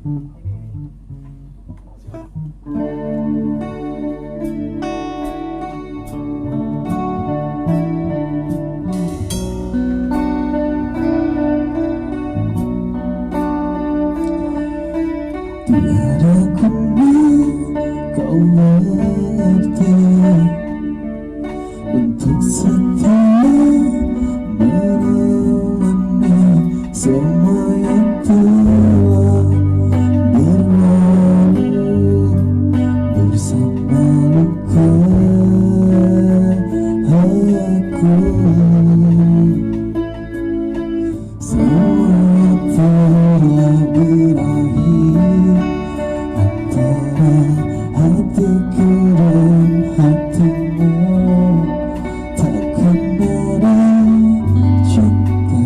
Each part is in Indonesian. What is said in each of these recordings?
Tiada guna kau mengerti untuk setia menemani semua yang telah berlalu bersama luka aku. Semua telah berakhir antara hatiku dan hatimu. Takkan ada cinta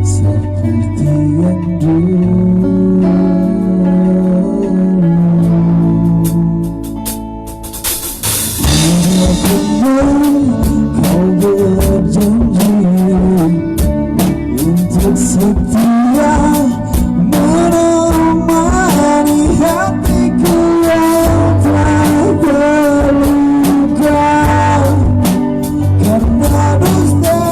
seperti yang dulu. Bila kau berjanji untuk setia menemani hatiku yang telah terluka karena dustamu.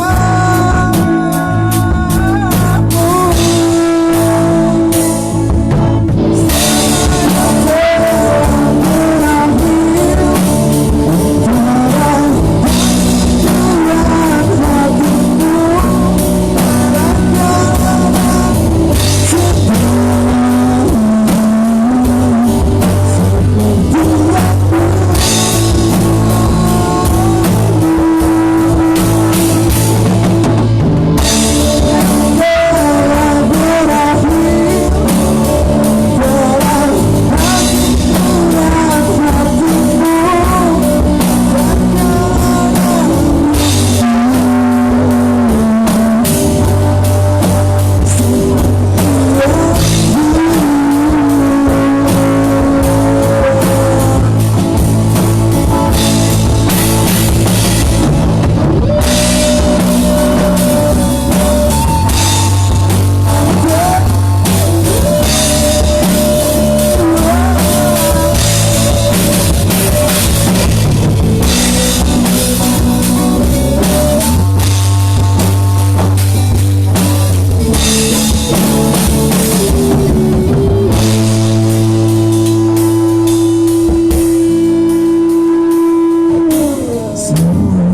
Semua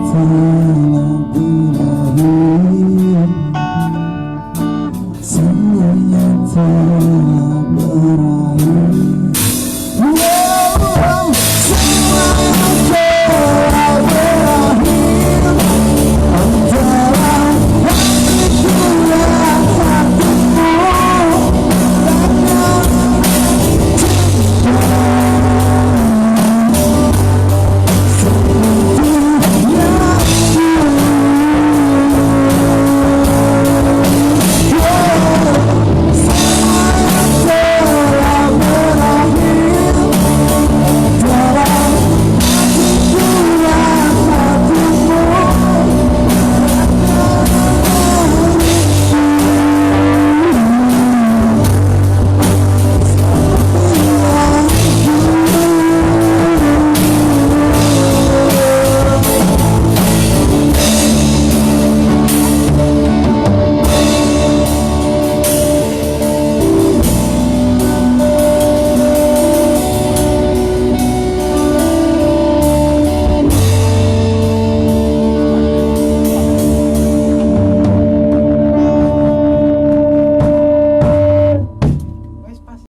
telah berakhir antara semuanya telah berakhir.